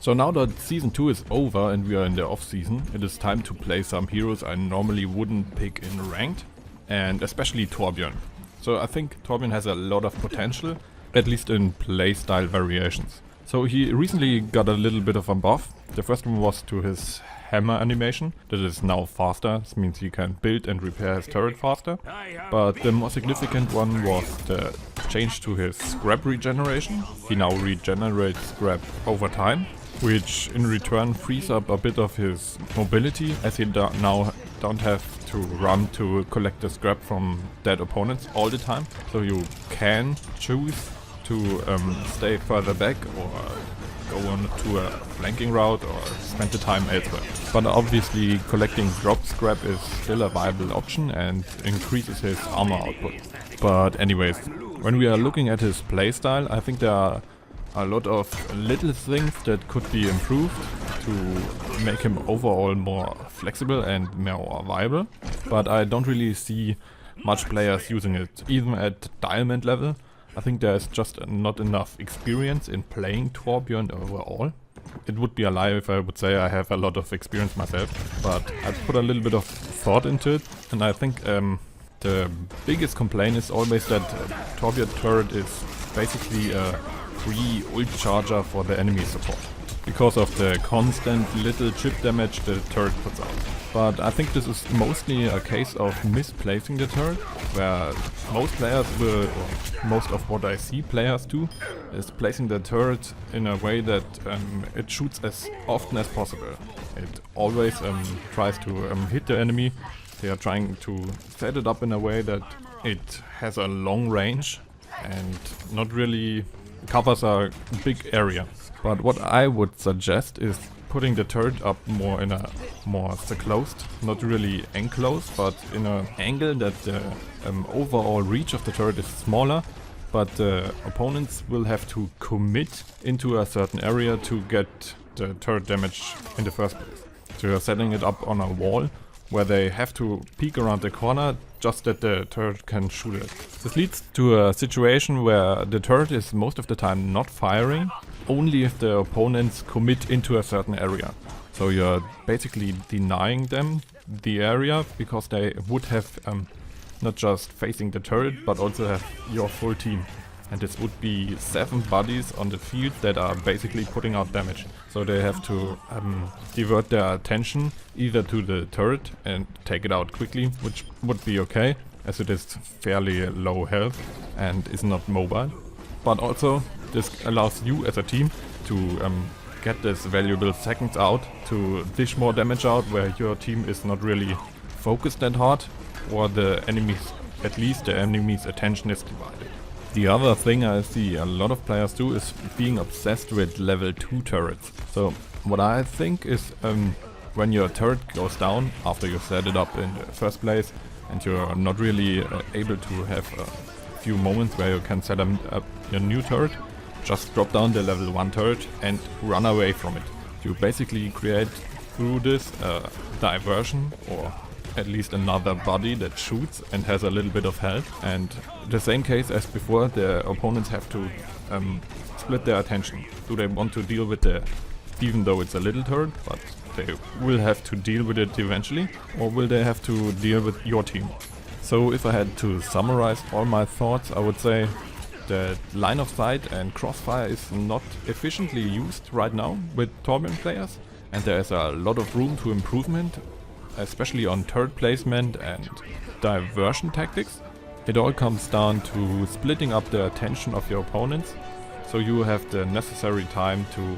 So now that Season 2 is over and we are in the off-season, it is time to play some heroes I normally wouldn't pick in ranked, and especially Torbjorn. So I think Torbjorn has a lot of potential, at least in playstyle variations. So he recently got a little bit of a buff. The first one was to his hammer animation, that is now faster. This means he can build and repair his turret faster. But the more significant one was the change to his scrap regeneration. He now regenerates scrap over time, which in return frees up a bit of his mobility, as he now don't have to run to collect the scrap from dead opponents all the time. So you can choose to stay further back or go on to a flanking route or spend the time elsewhere. But obviously collecting drop scrap is still a viable option and increases his armor output. But anyways, when we are looking at his playstyle, I think there are a lot of little things that could be improved to make him overall more flexible and more viable. But I don't really see much players using it, even at diamond level. I think there's just not enough experience in playing Torbjorn overall. It would be a lie if I would say I have a lot of experience myself, but I put a little bit of thought into it, and I think the biggest complaint is always that Torbjorn turret is basically a free ult charger for the enemy support, because of the constant little chip damage the turret puts out. But I think this is mostly a case of misplacing the turret, where most players will, or most of what I see players do, is placing the turret in a way that it shoots as often as possible. It always tries to hit the enemy. They are trying to set it up in a way that it has a long range and not really covers a big area. But what I would suggest is putting the turret up more in a more closed, not really enclosed, but in an angle that the overall reach of the turret is smaller, but the opponents will have to commit into a certain area to get the turret damage in the first place. So you're setting it up on a wall where they have to peek around the corner just that the turret can shoot it. This leads to a situation where the turret is most of the time not firing, only if the opponents commit into a certain area. So you're basically denying them the area, because they would have not just facing the turret but also have your full team. And this would be 7 bodies on the field that are basically putting out damage. So they have to divert their attention either to the turret and take it out quickly, which would be okay, as it is fairly low health and is not mobile. But also this allows you as a team to get this valuable seconds out to dish more damage out, where your team is not really focused that hard, or the enemies, at least the enemy's attention is divided. The other thing I see a lot of players do is being obsessed with level 2 turrets. So what I think is when your turret goes down after you set it up in the first place and you're not really able to have a few moments where you can set up your new turret, just drop down the level 1 turret and run away from it. You basically create through this diversion, or at least another body that shoots and has a little bit of health. And the same case as before, the opponents have to split their attention. Do they want to deal with the, even though it's a little turret, but they will have to deal with it eventually, or will they have to deal with your team? So if I had to summarize all my thoughts, I would say that line of sight and crossfire is not efficiently used right now with Torbjorn players, and there is a lot of room to improvement, especially on turret placement and diversion tactics. It all comes down to splitting up the attention of your opponents, so you have the necessary time to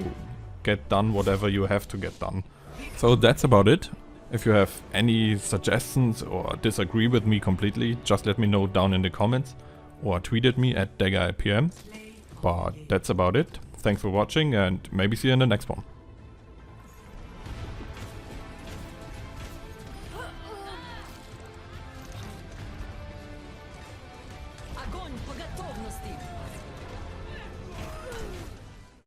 get done whatever you have to get done. So that's about it. If you have any suggestions or disagree with me completely, just let me know down in the comments or tweet at me at DaggerAPM. But that's about it. Thanks for watching, and maybe see you in the next one. Огонь по готовности!